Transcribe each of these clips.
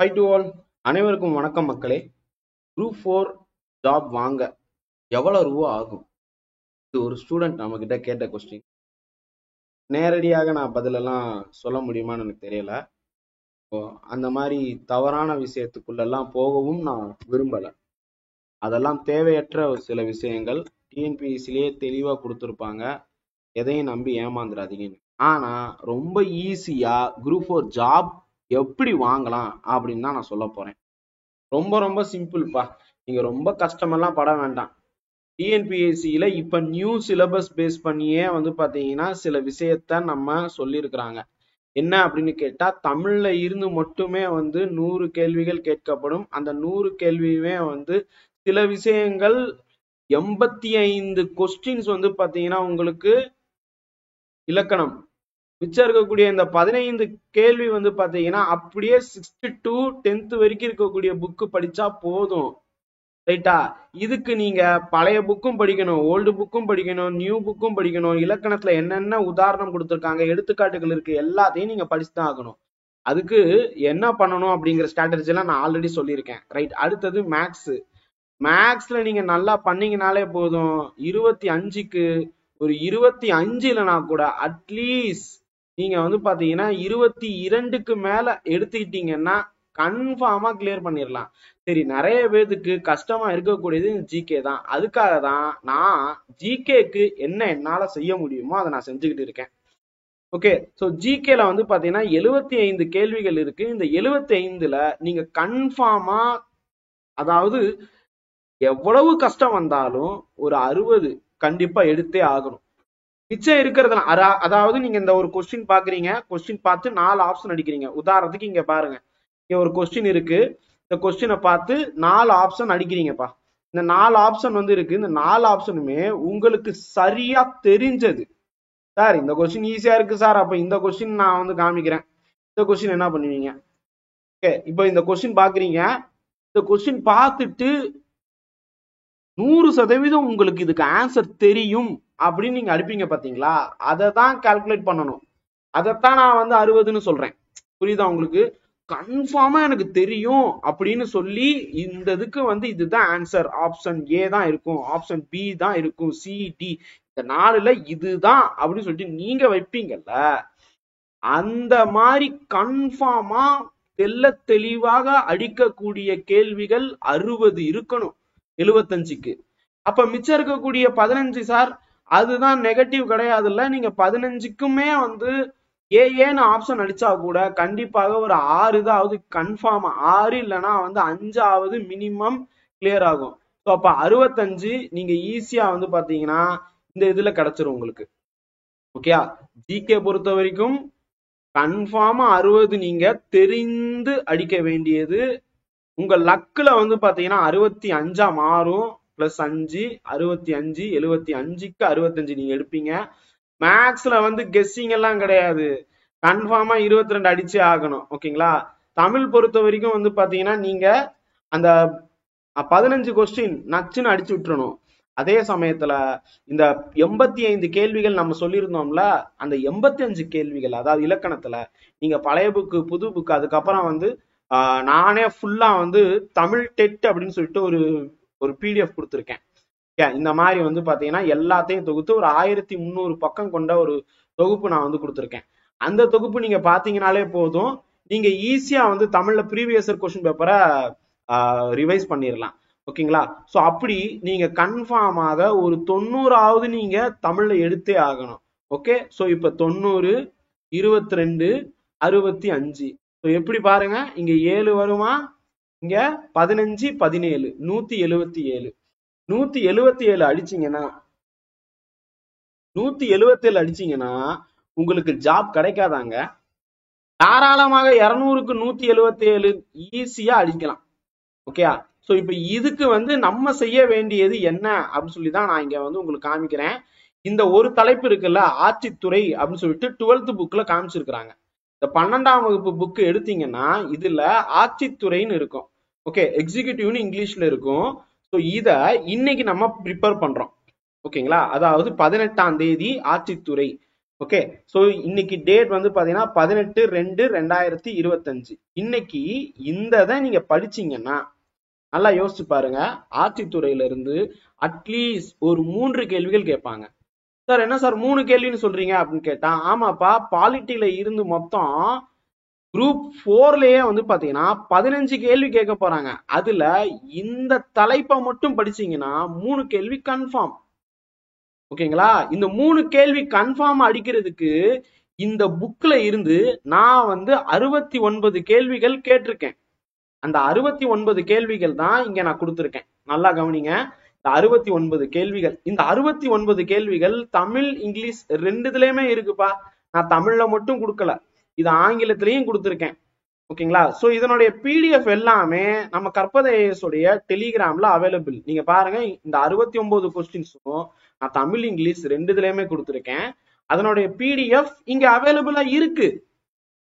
High to all. அனைவருக்கும் வணக்கம் மக்களே. குரூப் 4 ஜாப் வாங்க எவ்வளவு ரூபா ஆகும்? இது ஒரு ஸ்டூடெண்ட் நம்ம கிட்ட கேட்ட கொஸ்டின். நேரடியாக நான் பதிலெல்லாம் சொல்ல முடியுமான்னு எனக்கு தெரியல. அந்த மாதிரி தவறான விஷயத்துக்குள்ளெல்லாம் போகவும் நான் விரும்பல. அதெல்லாம் தேவையற்ற ஒரு சில விஷயங்கள் டிஎன்பிஎஸ்சிலேயே தெளிவா கொடுத்துருப்பாங்க. எதையும் நம்பி ஏமாந்துடாதீங்கன்னு. ஆனா ரொம்ப ஈஸியா குரூப் 4 ஜாப் எப்படி வாங்கலாம் அப்படின்னு தான் நான் சொல்ல போறேன். ரொம்ப ரொம்ப சிம்பிள்ப்பா. நீங்க ரொம்ப கஷ்டமெல்லாம் பட வேண்டாம். டிஎன்பிஎஸ்சியில இப்ப நியூ சிலபஸ் பேஸ் பண்ணியே பாத்தீங்கன்னா சில விஷயத்த நம்ம சொல்லியிருக்கிறாங்க. என்ன அப்படின்னு கேட்டா, தமிழ்ல இருந்து மட்டுமே 100 கேள்விகள் கேட்கப்படும். அந்த 100 கேள்வியுமே சில விஷயங்கள் 85 கொஸ்டின்ஸ் பாத்தீங்கன்னா உங்களுக்கு இலக்கணம். மிச்சம் இருக்கக்கூடிய இந்த 15 கேள்வி பாத்தீங்கன்னா அப்படியே 6th to 10th வரைக்கும் இருக்கக்கூடிய புக்கு படிச்சா போதும். ரைட்டா? இதுக்கு நீங்க பழைய புக்கும் படிக்கணும், ஓல்டு புக்கும் படிக்கணும், நியூ புக்கும் படிக்கணும். இலக்கணத்துல என்னென்ன உதாரணம் கொடுத்துருக்காங்க, எடுத்துக்காட்டுகள் இருக்கு, எல்லாத்தையும் நீங்க படிச்சுதான் ஆகணும். அதுக்கு என்ன பண்ணணும் அப்படிங்கிற ஸ்ட்ராட்டஜி எல்லாம் நான் ஆல்ரெடி சொல்லியிருக்கேன். ரைட். அடுத்தது மேக்ஸ். மேக்ஸ்ல நீங்க நல்லா பண்ணீங்கனாலே போதும். 25க்கு ஒரு 25 இல்லைனா கூட அட்லீஸ்ட் நீங்க பாத்தீங்கன்னா 22க்கு மேல எடுத்துக்கிட்டீங்கன்னா கன்ஃபார்மா கிளியர் பண்ணிடலாம். சரி, நிறைய பேருக்கு கஷ்டமா இருக்கக்கூடியது ஜிகே தான். அதுக்காக தான் நான் ஜிகேக்கு என்ன என்னால செய்ய முடியுமோ அதை நான் செஞ்சுக்கிட்டு இருக்கேன். ஓகே, ஸோ ஜிகேல பாத்தீங்கன்னா 75 கேள்விகள் இருக்கு. இந்த 75ல நீங்க கன்ஃபார்மா, அதாவது எவ்வளவு கஷ்டம் வந்தாலும் ஒரு 60 கண்டிப்பா எடுத்தே ஆகணும். மிச்சம் இருக்கிறதுல அதாவது நீங்க இந்த ஒரு கொஸ்டின் பாக்குறீங்க, கொஸ்டின் பார்த்து 4 ஆப்ஷன் அடிக்கிறீங்க. உதாரணத்துக்கு இங்க பாருங்க, இங்க ஒரு கொஸ்டின் இருக்கு. இந்த கொஸ்டினை பார்த்து 4 ஆப்ஷன் அடிக்கிறீங்கப்பா. இந்த 4 ஆப்ஷன் இருக்கு. இந்த 4 ஆப்ஷனுமே உங்களுக்கு சரியா தெரிஞ்சது. சார் இந்த கொஸ்டின் ஈஸியா இருக்கு சார், அப்ப இந்த கொஸ்டின் நான் காமிக்கிறேன். இந்த கொஸ்டின் என்ன பண்ணுவீங்க? ஓகே, இப்போ இந்த கொஸ்டின் பாக்குறீங்க. இந்த கொஸ்டின் பார்த்துட்டு 100% உங்களுக்கு இதுக்கு ஆன்சர் தெரியும் அப்படின்னு நீங்க அடிப்பீங்க பாத்தீங்களா? அதை தான் கால்குலேட் பண்ணணும். அதைத்தான் நான் 60ன்னு சொல்றேன். புரியுதா உங்களுக்கு? கன்ஃபார்மா எனக்கு தெரியும் அப்படின்னு சொல்லி இந்த இதுக்கு இதுதான் ஆன்சர், ஆப்ஷன் ஏ தான் இருக்கும், ஆப்ஷன் பி தான் இருக்கும், சி டி, இந்த 4ல இதுதான் அப்படின்னு சொல்லிட்டு நீங்க வைப்பீங்கல்ல, அந்த மாதிரி கன்ஃபார்மா தெளிவாக அடிக்கக்கூடிய கேள்விகள் 60 இருக்கணும் 75க்கு. அப்ப மிச்சம் இருக்கக்கூடிய 15 சார், அதுதான் நெகட்டிவ் கிடையாதுல்ல. நீங்க 15க்குமே ஏன்னு ஆப்ஷன் அடிச்சா கூட கண்டிப்பாக ஒரு 6 இதாவது கன்ஃபார்மா, 6 இல்லைன்னா 5ஆவது மினிமம் கிளியர் ஆகும். ஸோ அப்ப 65 நீங்க ஈஸியா பாத்தீங்கன்னா இந்த இதுல கிடைச்சிரும் உங்களுக்கு. ஓகே, ஜிகே பொறுத்த வரைக்கும் கன்ஃபார்மா 60 நீங்க தெரிந்து அடிக்க வேண்டியது. உங்க லக்குல பாத்தீங்கன்னா 65ஆ மாறும். பிளஸ் 5 65, 75க்கு 65 நீங்க எடுப்பீங்க. மேக்ஸ்ல கெஸ்ஸிங் எல்லாம் கிடையாது, கன்ஃபார்மா 22 அடிச்சே ஆகணும். ஓகேங்களா? தமிழ் பொறுத்த வரைக்கும் பாத்தீங்கன்னா நீங்க அந்த 15 கொஸ்டின் நச்சுன்னு அடிச்சு விட்டுறணும். அதே சமயத்துல இந்த 85 கேள்விகள் நம்ம சொல்லியிருந்தோம்ல, அந்த 85 கேள்விகள், அதாவது இலக்கணத்துல நீங்க பழைய புக்கு, புது புக்கு, அதுக்கப்புறம் நானே ஃபுல்லா தமிழ் டெட் அப்படின்னு சொல்லிட்டு ஒரு பிடிஎஃப் கொடுத்துருக்கேன். இந்த மாதிரி பாத்தீங்கன்னா எல்லாத்தையும் தொகுத்து ஒரு 1300 பக்கம் கொண்ட ஒரு தொகுப்பு நான் கொடுத்துருக்கேன். அந்த தொகுப்பு நீங்க பாத்தீங்கன்னாலே போதும், நீங்க ஈஸியா தமிழ்ல ப்ரீவியஸ் இயர் கொஸ்டின் பேப்பரை ரிவைஸ் பண்ணிடலாம். ஓகேங்களா? ஸோ அப்படி நீங்க கன்ஃபார்மாக ஒரு 90ஆவது நீங்க தமிழ்ல எடுத்தே ஆகணும். ஓகே, ஸோ இப்ப 90, 22, 65. ஸோ எப்படி பாருங்க, இங்க 7 வருமா, இங்க 15, 17, 177. 177 அடிச்சீங்கன்னா 177 அடிச்சீங்கன்னா உங்களுக்கு ஜாப் கிடைக்காதாங்க. தாராளமாக 200க்கு 177 ஈஸியா அடிக்கலாம். ஓகே, சோ இப்ப இதுக்கு நம்ம செய்ய வேண்டியது என்ன அப்படின்னு சொல்லி தான் நான் இங்க உங்களுக்கு காமிக்கிறேன். இந்த ஒரு தலைப்பு இருக்குல்ல, ஆட்சித்துறை அப்படின்னு சொல்லிட்டு 12th புக்ல காமிச்சிருக்கிறாங்க. இந்த 12ஆம் வகுப்பு புக் எடுத்தீங்கன்னா இதுல ஆட்சித்துறைன்னு இருக்கும். ஓகே, எக்ஸிகியூட்டிவ்னு இங்கிலீஷ்ல இருக்கும். ஸோ இத இன்னைக்கு நம்ம ப்ரிப்பேர் பண்றோம். ஓகேங்களா? அதாவது 18ஆம் தேதி ஆட்சித்துறை. ஓகே. ஸோ இன்னைக்கு டேட் வந்து பாத்தீங்கன்னா 18/2/2025. இன்னைக்கு இந்த இதை நீங்க படிச்சீங்கன்னா நல்லா யோசிச்சு பாருங்க. ஆட்சித்துறையில இருந்து அட்லீஸ்ட் ஒரு 3 கேள்விகள் கேட்பாங்க. சார் என்ன சார் 3 கேள்வின்னு சொல்றீங்க அப்படின்னு கேட்டா, ஆமாப்பா பாலிட்டியில இருந்து மொத்தம் குரூப் 4லயே வந்து பாத்தீங்கன்னா 15 கேள்வி கேட்க போறாங்க. அதுல இந்த தலைப்பை மட்டும் படிச்சீங்கன்னா 3 கேள்வி கன்ஃபார்ம். ஓகேங்களா? இந்த 3 கேள்வி கன்ஃபார்ம் அடிக்கிறதுக்கு இந்த புக்ல இருந்து நான் வந்து 69 கேள்விகள் கேட்டிருக்கேன். அந்த 69 கேள்விகள் தான் இங்க நான் கொடுத்திருக்கேன். நல்லா கவனிங்க. இந்த 69 கேள்விகள், இந்த 69 கேள்விகள் தமிழ் இங்கிலீஷ் ரெண்டுத்துலயுமே இருக்குப்பா. நான் தமிழ்ல மட்டும் கொடுக்கல, இது ஆங்கிலத்திலையும் கொடுத்திருக்கேன். ஓகேங்களா? சோ இதனுடைய பிடிஎஃப் எல்லாமே நம்ம கற்பது ஐஏஎஸ் உடைய டெலிகிராம்ல அவைலபிள். நீங்க பாருங்க, இந்த 69 கொஸ்டின்ஸும் நான் தமிழ் இங்கிலீஷ் ரெண்டுத்துலயுமே கொடுத்திருக்கேன். அதனுடைய பிடிஎஃப் இங்க அவைலபிளா இருக்கு.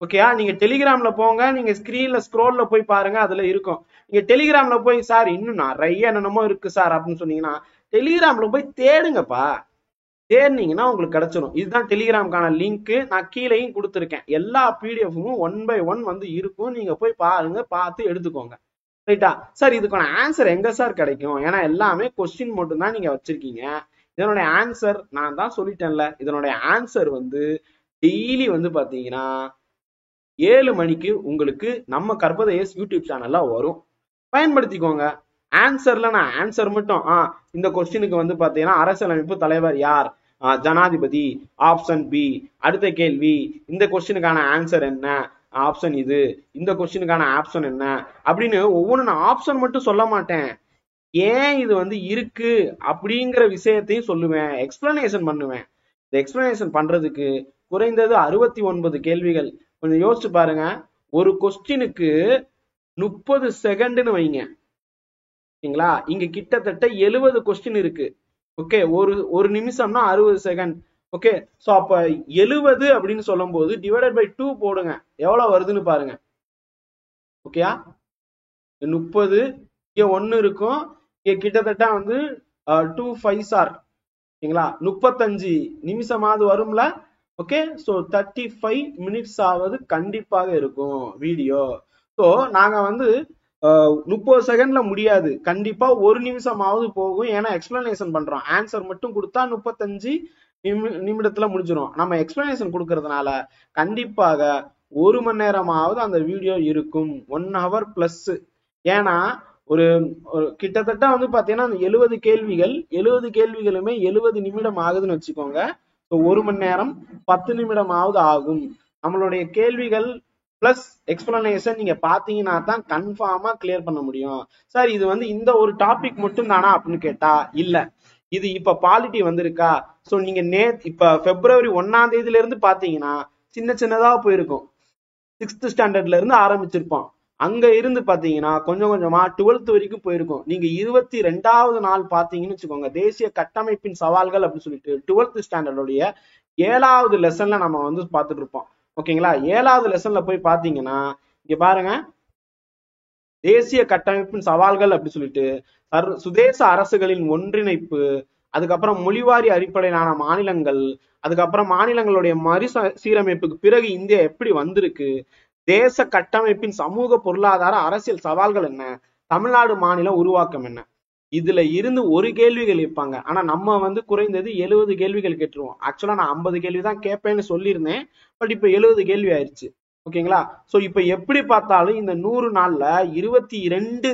ஓகேயா? நீங்க டெலிகிராம்ல போங்க, நீங்க ஸ்கிரீன்ல ஸ்க்ரோல்ல போய் பாருங்க, அதுல இருக்கும். நீங்க டெலிகிராம்ல போய் சார் இன்னும் நிறைய என்னென்னமோ இருக்கு சார் அப்படின்னு சொன்னீங்கன்னா டெலிகிராம்ல போய் தேடுங்கப்பா. தேடினீங்கன்னா உங்களுக்கு கிடைச்சிடும். இதுதான் டெலிகிராம்கான லிங்க். நான் கீழேயும் கொடுத்துருக்கேன். எல்லா பிடிஎஃப்பும் 1 by 1 வந்து இருக்கும். நீங்க போய் பாருங்க, பார்த்து எடுத்துக்கோங்க. ரைட்டா? சார் இதுக்கான ஆன்சர் எங்க சார் கிடைக்கும்? ஏன்னா எல்லாமே கொஸ்டின் மட்டும் தான் நீங்க வச்சிருக்கீங்க. இதனுடைய ஆன்சர் நான் தான் சொல்லிட்டேன்ல. இதனுடைய ஆன்சர் வந்து டெய்லி வந்து பாத்தீங்கன்னா 7 மணிக்கு உங்களுக்கு நம்ம கற்பது ஐஏஎஸ் யூடியூப் சேனல்ல வரும். பயன்படுத்திக்கோங்க. ஆன்சர்ல நான் ஆன்சர் மட்டும் இந்த கொஸ்டினுக்கு வந்து பாத்தீங்கன்னா அரசியலமைப்பு தலைவர் யார்? ஜனாதிபதி. Option B. அடுத்த கேள்வி, இந்த கொஸ்டினுக்கான ஆன்சர் என்ன? ஆப்ஷன் இது. இந்த கொஸ்டினுக்கான ஆப்ஷன் என்ன அப்படின்னு ஒவ்வொன்று நான் ஆப்ஷன் மட்டும் சொல்ல மாட்டேன். ஏன் இது வந்து இருக்கு அப்படிங்கிற விஷயத்தையும் சொல்லுவேன், எக்ஸ்பிளனேஷன் பண்ணுவேன். இந்த எக்ஸ்பிளனேஷன் பண்றதுக்கு குறைந்தது 69 கேள்விகள். கொஞ்சம் யோசிச்சு பாருங்க. ஒரு கொஸ்டினுக்கு 30 செகண்ட்னு வைங்க. ஓகேங்களா? இங்க கிட்டத்தட்ட 70 கொஸ்டின் இருக்கு. ஓகே, ஒரு நிமிஷம்னா 60 செகண்ட். ஓகே, சோ அப்ப 70 அப்படின்னு சொல்லும் போது டிவைடட் பை 2 போடுங்க, எவ்வளவு வருதுன்னு பாருங்க. ஓகேயா? 30 இங்க 1 இருக்கும். இங்க கிட்டத்தட்ட வந்து 2 5s ஆர் ஓகேங்களா 35 நிமிஷமாவது வரும்ல. ஓகே, சோ 35 மினிட்ஸ் ஆவது கண்டிப்பாக இருக்கும் வீடியோ. சோ நாங்க வந்து 30 செகண்ட்ல முடியாது, கண்டிப்பா 1 நிமிஷமாவது போகும். ஏன்னா எக்ஸ்பிளனேஷன் பண்றோம். ஆன்சர் மட்டும் கொடுத்தா 35 நிமிடத்துல முடிஞ்சிடும். நம்ம எக்ஸ்பிளனேஷன் கொடுக்கறதுனால கண்டிப்பாக 1 மணி நேரமாவது அந்த வீடியோ இருக்கும். 1 hour பிளஸ். ஏன்னா ஒரு கிட்டத்தட்ட வந்து பாத்தீங்கன்னா 70 கேள்விகள், 70 கேள்விகளுமே 70 நிமிடம் ஆகுதுன்னு வச்சுக்கோங்க. 1 மணி நேரம் 10 நிமிடமாவது ஆகும். நம்மளுடைய கேள்விகள் பிளஸ் எக்ஸ்பிளனேஷன் நீங்க பாத்தீங்கன்னா தான் கன்ஃபார்மா கிளியர் பண்ண முடியும். சார் இது வந்து இந்த ஒரு டாபிக் மட்டும் தானா அப்படின்னு கேட்டா இல்ல. இது இப்ப பாலிட்டி வந்திருக்கா, சோ நீங்க இப்ப பிப்ரவரி 1ஆம் தேதியில இருந்து பாத்தீங்கன்னா சின்ன சின்னதா போயிருக்கும். 6th ஸ்டாண்டர்ட்ல இருந்து ஆரம்பிச்சிருப்போம். அங்க இருந்து பாத்தீங்கன்னா கொஞ்சம் கொஞ்சமா 12th வரைக்கும் போயிருக்கும். நீங்க 22வது நாள் பாத்தீங்கன்னு வச்சுக்கோங்க, தேசிய கட்டமைப்பின் சவால்கள் அப்படின்னு சொல்லிட்டு 12th ஸ்டாண்டர்டுடைய 7வது லெசன்ல நம்ம வந்து பாத்துட்டு இருப்போம். ஓகேங்களா? 7வது லெசன்ல போய் பாத்தீங்கன்னா இங்க பாருங்க, தேசிய கட்டமைப்பின் சவால்கள் அப்படி சொல்லிட்டு சுதேச அரசுகளின் ஒன்றிணைப்பு, அதுக்கப்புறம் மொழிவாரி அடிப்படையிலான மாநிலங்கள், அதுக்கப்புறம் மாநிலங்களுடைய மறுசீரமைப்புக்கு பிறகு இந்தியா எப்படி வந்திருக்கு, தேச கட்டமைப்பின் சமூக பொருளாதார அரசியல் சவால்கள் என்ன, தமிழ்நாடு மாநில உருவாக்கம் என்ன, இதுல இருந்து ஒரு கேள்விகள் கேட்பாங்க. ஆனா நம்ம வந்து குறைந்தது 70 கேள்விகள் கேட்டுருவோம். ஆக்சுவலா நான் 50 கேள்விதான் கேட்பேன்னு சொல்லியிருந்தேன். பட் இப்ப 70 கேள்வி ஆயிடுச்சு. ஓகேங்களா? சோ இப்ப எப்படி பார்த்தாலும் இந்த 100 நாள்ல 22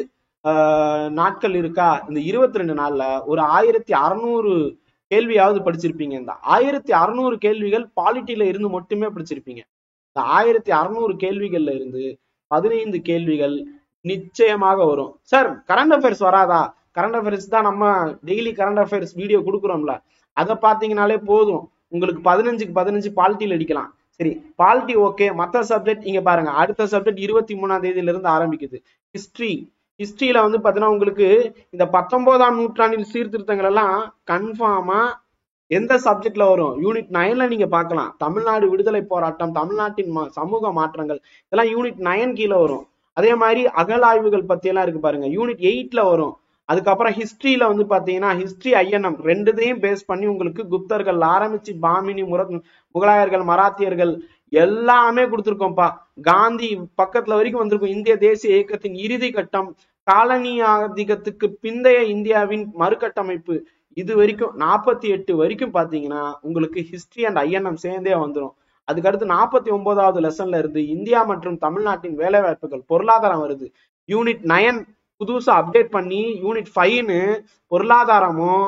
நாட்கள் இருக்கா, இந்த 22 நாள்ல ஒரு 1600 கேள்வியாவது படிச்சிருப்பீங்க. இந்த 1600 கேள்விகள் பாலிட்டியில இருந்து மட்டுமே படிச்சிருப்பீங்க. இந்த 1600 கேள்விகள்ல இருந்து 15 கேள்விகள் நிச்சயமாக வரும். சார் கரண்ட் அஃபேர்ஸ் வராதா? கரண்ட் அஃபேர்ஸ் தான் நம்ம டெய்லி கரண்ட் அஃபேர்ஸ் வீடியோ கொடுக்குறோம்ல, அதை பாத்தீங்கன்னாலே போதும். உங்களுக்கு 15க்கு 15 பாலிட்டியில் அடிக்கலாம். சரி, பாலிட்டி ஓகே. மற்ற சப்ஜெக்ட் இங்க பாருங்க, அடுத்த சப்ஜெக்ட் 23ஆம் தேதியில இருந்து ஆரம்பிக்குது. ஹிஸ்டரியில வந்து பாத்தீங்கன்னா உங்களுக்கு இந்த 19ஆம் நூற்றாண்டின் சீர்திருத்தங்கள் எல்லாம் கன்ஃபார்மா எந்த சப்ஜெக்ட்ல வரும்? யூனிட் 9ல நீங்க பார்க்கலாம். தமிழ்நாடு விடுதலை போராட்டம், தமிழ்நாட்டின் சமூக மாற்றங்கள், இதெல்லாம் யூனிட் 9 கீழே வரும். அதே மாதிரி அகழாய்வுகள் பத்தி எல்லாம் இருக்கு பாருங்க, யூனிட் 8ல வரும். அதுக்கப்புறம் ஹிஸ்டரியில வந்து பாத்தீங்கன்னா ஹிஸ்டரி ஐஎன்எம் ரெண்டுத்தையும் பேஸ் பண்ணி உங்களுக்கு குப்தர்கள் ஆரம்பிச்சு பாமினி முகலாயர்கள் மராத்தியர்கள் எல்லாமே கொடுத்துருக்கோம்ப்பா. காந்தி பக்கத்துல வரைக்கும் வந்திருக்கும். இந்திய தேசிய இயக்கத்தின் இறுதி கட்டம், காலனி ஆதிக்கத்துக்கு பிந்தைய இந்தியாவின் மறுகட்டமைப்பு, இது வரைக்கும் 48 வரைக்கும் பாத்தீங்கன்னா உங்களுக்கு ஹிஸ்டரி அண்ட் ஐஎன்எம் சேர்ந்தே வந்துடும். அதுக்கடுத்து 49வது லெசன்ல இருந்து இந்தியா மற்றும் தமிழ்நாட்டின் வேலை வாய்ப்புகள் பொருளாதாரம் வருது. யூனிட் 9 புதுசா அப்டேட் பண்ணி யூனிட் 5ன்னு பொருளாதாரமும்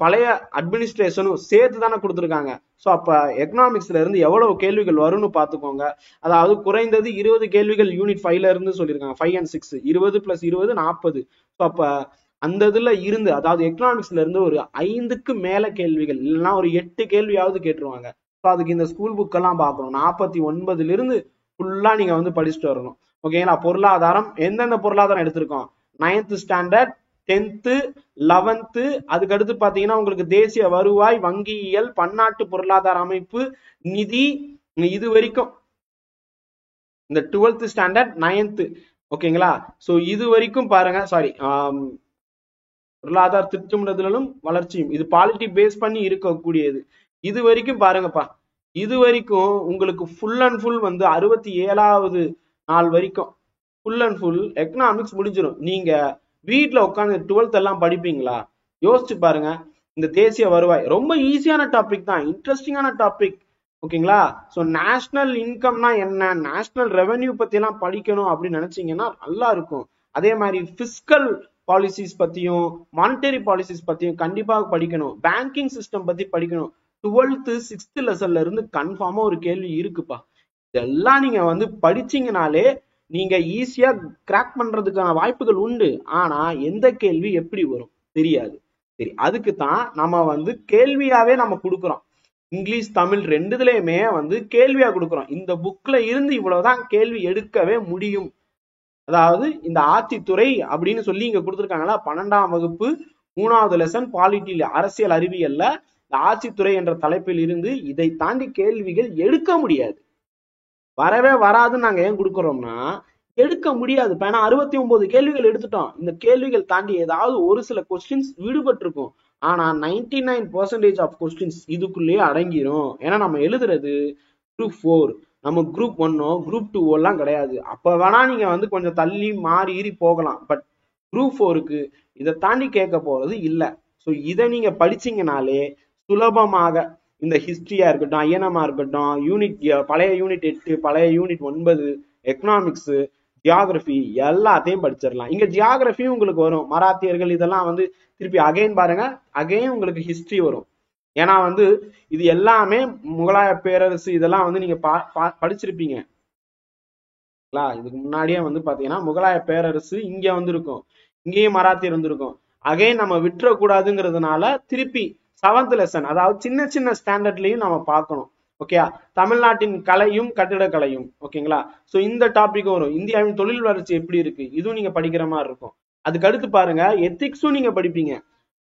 பழைய அட்மினிஸ்ட்ரேஷனும் சேர்த்து தானே கொடுத்துருக்காங்க. ஸோ அப்ப எக்கனாமிக்ஸ்ல இருந்து எவ்வளவு கேள்விகள் வரும்னு பாத்துக்கோங்க. அதாவது குறைந்தது 20 கேள்விகள் யூனிட் 5ல இருந்து சொல்லியிருக்காங்க. 5 and 6 20 + 20 40. ஸோ அப்ப அந்த இதுல இருந்து அதாவது எக்கனாமிக்ஸ்ல இருந்து ஒரு 5க்கு மேல கேள்விகள் இல்லைன்னா ஒரு 8 கேள்வியாவது கேட்டுருவாங்க. ஸோ அதுக்கு இந்த ஸ்கூல் புக் எல்லாம் பார்க்கணும். 49ல இருந்து ஃபுல்லா நீங்க வந்து படிச்சுட்டு வரணும். ஓகேங்களா? பொருளாதாரம் எந்தெந்த பொருளாதாரம் எடுத்திருக்கோம்? 9th ஸ்டாண்டர்ட், 10th, 11th, அதுக்கு அடுத்து பாத்தீங்கன்னா உங்களுக்கு தேசிய வருவாய், வங்கியியல், பன்னாட்டு பொருளாதார அமைப்பு, நிதி, இது வரைக்கும் இந்த 12th ஸ்டாண்டர்ட் 9th. ஓகேங்களா? சோ இது வரைக்கும் பாருங்க. சாரி, பொருளாதார திட்டமிடுதலும் வளர்ச்சியும், இது பாலிட்டி பேஸ் பண்ணி இருக்கக்கூடியது. இது வரைக்கும் பாருங்கப்பா. இது வரைக்கும் உங்களுக்கு ஃபுல் அண்ட் ஃபுல் வந்து 67வது நாள் வரைக்கும் ஃபுல் அண்ட் ஃபுல் எக்கனாமிக்ஸ் முடிஞ்சிடும். நீங்க வீட்டுல உட்காந்து 12th எல்லாம் படிப்பீங்களா? யோசிச்சு பாருங்க. இந்த தேசிய வருவாய் ரொம்ப ஈஸியான டாபிக் தான், இன்ட்ரெஸ்டிங்கான டாபிக். ஓகேங்களா? சோ நேஷனல் இன்கம்னா என்ன, நேஷனல் ரெவென்யூ பத்தி எல்லாம் படிக்கணும் அப்படின்னு நினைச்சீங்கன்னா நல்லா இருக்கும். அதே மாதிரி பிஸ்கல் பாலிசிஸ் பத்தியும் மானிட்டரி பாலிசிஸ் பத்தியும் கண்டிப்பாக படிக்கணும். பேங்கிங் சிஸ்டம் பத்தி படிக்கணும். 12th 6th லெசன்ல இருந்து கன்ஃபார்மா ஒரு கேள்வி இருக்குப்பா. இதெல்லாம் நீங்க வந்து படிச்சீங்கனாலே நீங்க ஈஸியா கிராக் பண்றதுக்கான வாய்ப்புகள் உண்டு. ஆனா எந்த கேள்வி எப்படி வரும் தெரியாது. சரி, அதுக்கு தான் நம்ம வந்து கேள்வியாவே நம்ம கொடுக்குறோம். இங்கிலீஷ் தமிழ் ரெண்டுலயுமே வந்து கேள்வியா கொடுக்குறோம். இந்த புக்ல இருந்து இவ்வளவுதான் கேள்வி எடுக்கவே முடியும். அதாவது இந்த ஆட்சித்துறை அப்படின்னு சொல்லி இங்க கொடுத்துருக்காங்களா, 12ஆம் வகுப்பு 3வது லெசன் பாலிட்டி அரசியல் அறிவியல்ல இந்த ஆட்சித்துறை என்ற தலைப்பில் இருந்து இதை தாண்டி கேள்விகள் எடுக்க முடியாது. வரவே வராதுன்னு நாங்க ஏன் கொடுக்குறோம்னா எடுக்க முடியாது. ஏன்னா 69 கேள்விகள் எடுத்துட்டோம். இந்த கேள்விகள் தாண்டி ஏதாவது ஒரு சில கொஸ்டின்ஸ் விடுபட்டு இருக்கும். ஆனா 99% ஆஃப் கொஸ்டின்ஸ் இதுக்குள்ளேயே அடங்கிரும். ஏன்னா நம்ம எழுதுறது குரூப் 4, நம்ம குரூப் 1 குரூப் 2 எல்லாம் கிடையாது. அப்ப வேணா நீங்க வந்து கொஞ்சம் தள்ளி மாறி போகலாம். பட் குரூப் 4க்கு இதை தாண்டி கேட்க போறது இல்ல. ஸோ இதை நீங்க படிச்சீங்கனாலே சுலபமாக இந்த ஹிஸ்டரியா இருக்கட்டும், ஐஎன்எம்ஆ இருக்கட்டும், யூனிட் பழைய யூனிட் 8, பழைய யூனிட் 9, எக்கனாமிக்ஸ், ஜியாகிரபி எல்லாத்தையும் படிச்சிடலாம். இங்க ஜியாகிரபியும் உங்களுக்கு வரும். மராத்தியர்கள் இதெல்லாம் வந்து திருப்பி அகைன் பாருங்க, அகைன் உங்களுக்கு ஹிஸ்டரி வரும். ஏன்னா வந்து இது எல்லாமே முகலாய பேரரசு இதெல்லாம் வந்து நீங்க படிச்சிருப்பீங்க. இதுக்கு முன்னாடியே வந்து பாத்தீங்கன்னா முகலாய பேரரசு இங்க வந்திருக்கும், இங்கேயும் மராத்தியர் வந்திருக்கும். அகைன் நம்ம விட்டுறக்கூடாதுங்கிறதுனால திருப்பி 7th லெசன், அதாவது சின்ன சின்ன ஸ்டாண்டர்ட்லயும் நம்ம பார்க்கணும். ஓகே, தமிழ்நாட்டின் கலையும் கட்டிடக்கலையும். ஓகேங்களா? சோ இந்த டாபிக் வரும். இந்தியாவின் தொழில் வளர்ச்சி எப்படி இருக்கு, இதுவும் நீங்க படிக்கிற மாதிரி இருக்கும். அதுக்கு அடுத்து பாருங்க எத்திக்ஸும் நீங்க படிப்பீங்க.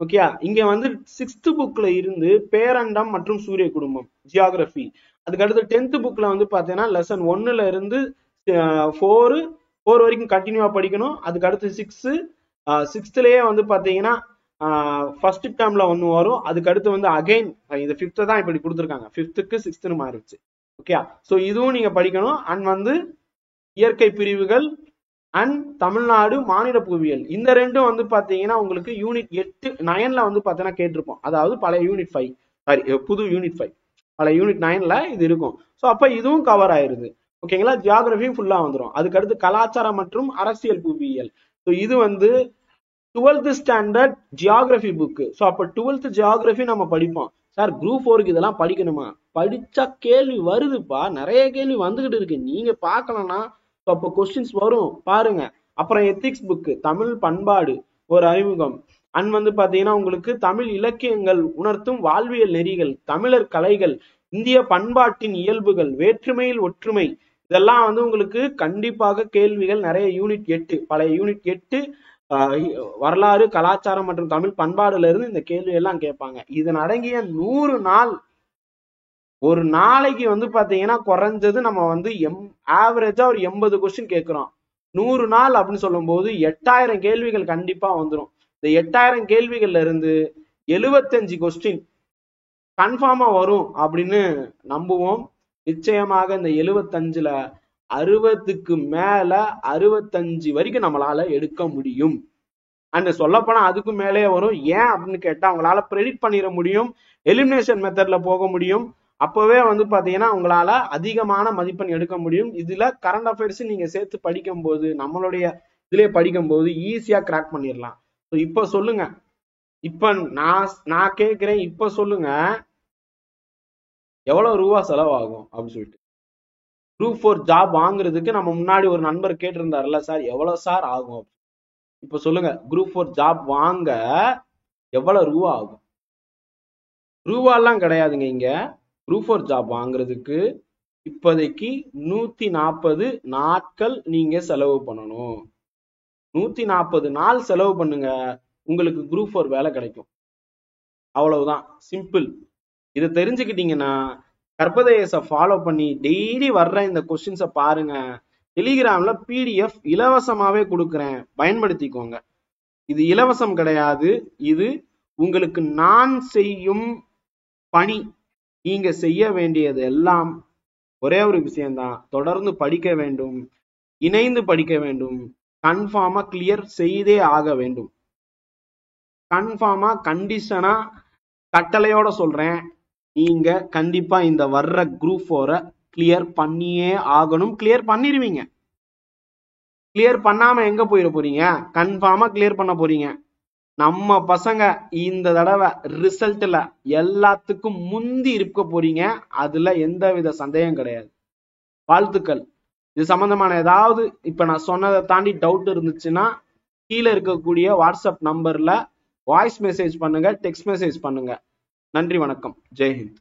ஓகே, இங்க வந்து 6th புக்ல இருந்து பேரண்டம் மற்றும் சூரிய குடும்பம் ஜியாகிரபி. அதுக்கு அடுத்து 10th புக்ல வந்து பாத்தீங்கன்னா லெசன் 1ல இருந்து 4 வரைக்கும் கண்டினியூவா படிக்கணும். அதுக்கு அடுத்து 6th வந்து பாத்தீங்கன்னா ஃபர்ஸ்ட் டேர்ம்ல ஒன்னு வரும். அதுக்கு அடுத்து வந்து அகைன் இந்த 5th தான் இப்படி கொடுத்துருக்காங்க. 5th 6th மாறிடுச்சு. ஓகே, சோ இதுவும் நீங்க படிக்கணும். அண்ட் வந்து இயற்கை பிரிவுகள் அண்ட் தமிழ்நாடு மாநில புவியியல், இந்த ரெண்டும் வந்து பாத்தீங்கன்னா உங்களுக்கு யூனிட் 8 9ல வந்து பாத்தீங்கன்னா கேட்டிருப்போம். அதாவது பழைய யூனிட் 5, சாரி புது யூனிட் 5, பழைய யூனிட் 9ல இது இருக்கும். ஸோ அப்ப இதுவும் கவர் ஆயிருது. ஓகேங்களா? ஜியாகிரபியும் ஃபுல்லா வந்துடும். அதுக்கு அடுத்து கலாச்சாரம் மற்றும் அரசியல் புவியியல். ஸோ இது வந்து 12th standard geography book. So அப்ப 12th ஜியாகிரபி நம்ம படிப்போம். சார் குரூப் 4க்கு இதெல்லாம் படிக்கணுமா? படிச்சா கேள்வி வருதுப்பா, நிறைய கேள்வி வந்துகிட்டு இருக்கு. நீங்க பார்க்கலன்னா அப்போ கொஸ்டின்ஸ் வரும் பாருங்க. அப்புறம் எத்திக்ஸ் புக்கு, தமிழ் பண்பாடு ஒரு அறிமுகம். அண்ட் வந்து பாத்தீங்கன்னா உங்களுக்கு தமிழ் இலக்கியங்கள் உணர்த்தும் வாழ்வியல் நெறிகள், தமிழர் கலைகள், இந்திய பண்பாட்டின் இயல்புகள், வேற்றுமையில் ஒற்றுமை, இதெல்லாம் வந்து உங்களுக்கு கண்டிப்பாக கேள்விகள் நிறைய. யூனிட் 8 பழைய யூனிட் 8 வரலாறு கலாச்சாரம் மற்றும் தமிழ் பண்பாடுல இருந்து இந்த கேள்வி எல்லாம் கேட்பாங்க. இதன் அடங்கிய 100 நாள், ஒரு நாளைக்கு வந்து பாத்தீங்கன்னா குறைஞ்சது நம்ம வந்து ஆவரேஜா ஒரு 80 கொஸ்டின் கேட்கிறோம். 100 நாள் அப்படின்னு சொல்லும் போது 8000 கேள்விகள் கண்டிப்பா வந்துடும். இந்த 8000 கேள்விகள்ல இருந்து 75 கொஸ்டின் கன்ஃபார்மா வரும் அப்படின்னு நம்புவோம். நிச்சயமாக இந்த 75ல 60க்கு மேல 65 வரைக்கும் நம்மளால எடுக்க முடியும். அண்ட் சொல்லப்போனா அதுக்கு மேலே வரும். ஏன் அப்படின்னு கேட்டா அவங்களால ப்ரெடிக்ட் பண்ணிட முடியும், எலிமினேஷன் மெத்தட்ல போக முடியும். அப்பவே பாத்தீங்கன்னா உங்களால அதிகமான மதிப்பெண் எடுக்க முடியும். இதுல கரண்ட் அஃபேர்ஸ் நீங்க சேர்த்து படிக்கும் போது, நம்மளுடைய இதுலயே படிக்கும் போது ஈஸியா கிராக் பண்ணிடலாம். இப்ப சொல்லுங்க, இப்ப நான் கேட்கிறேன், இப்ப சொல்லுங்க எவ்வளவு ரூபா செலவாகும் அப்படின்னு சொல்லிட்டு. குரூப் 4 ஜாப் வாங்குறதுக்கு நம்ம முன்னாடி ஒரு நண்பர் கேட்டிருந்தாருல்ல, சார் எவ்வளவு சார் ஆகும்? இப்ப சொல்லுங்க, குரூப் 4 ஜாப் வாங்க எவ்வளவு ரூபா ஆகும்? ரூபாலாம் கிடையாதுங்க. இங்க குரூப் 4 ஜாப் வாங்குறதுக்கு இப்போதைக்கு 140 நாட்கள் நீங்க செலவு பண்ணணும். 140 நாள் செலவு பண்ணுங்க, உங்களுக்கு குரூப் 4 வேலை கிடைக்கும். அவ்வளவுதான், சிம்பிள். இதை தெரிஞ்சுக்கிட்டீங்கன்னா கற்பதேச ஃபாலோ பண்ணி டெய்லி வர்ற இந்த கொஸ்டின்ஸை பாருங்க. டெலிகிராம்ல PDF இலவசமாவே கொடுக்குறேன், பயன்படுத்திக்கோங்க. இது இலவசம் கிடையாது, இது உங்களுக்கு நான் செய்யும் பணி. நீங்க செய்ய வேண்டியது எல்லாம் ஒரே ஒரு விஷயம்தான், தொடர்ந்து படிக்க வேண்டும், இணைந்து படிக்க வேண்டும், கன்ஃபார்மா கிளியர் செய்தே ஆக வேண்டும். கன்ஃபார்மா கண்டிஷனா கட்டளையோட சொல்றேன், நீங்க கண்டிப்பா இந்த வர்ற குரூப் 4 கிளியர் பண்ணியே ஆகணும். கிளியர் பண்ணிடுவீங்க. கிளியர் பண்ணாம எங்க போயிட போறீங்க? கன்ஃபார்மா கிளியர் பண்ண போறீங்க. நம்ம பசங்க இந்த தடவை ரிசல்ட்ல எல்லாத்துக்கும் முந்தி இருக்க போறீங்க, அதுல எந்தவித சந்தேகம் கிடையாது. வாழ்த்துக்கள். இது சம்பந்தமான ஏதாவது இப்ப நான் சொன்னதை தாண்டி டவுட் இருந்துச்சுன்னா கீழே இருக்கக்கூடிய வாட்ஸ்அப் நம்பர்ல வாய்ஸ் மெசேஜ் பண்ணுங்க, டெக்ஸ்ட் மெசேஜ் பண்ணுங்க. நன்றி, வணக்கம், ஜெய்ஹிந்த்.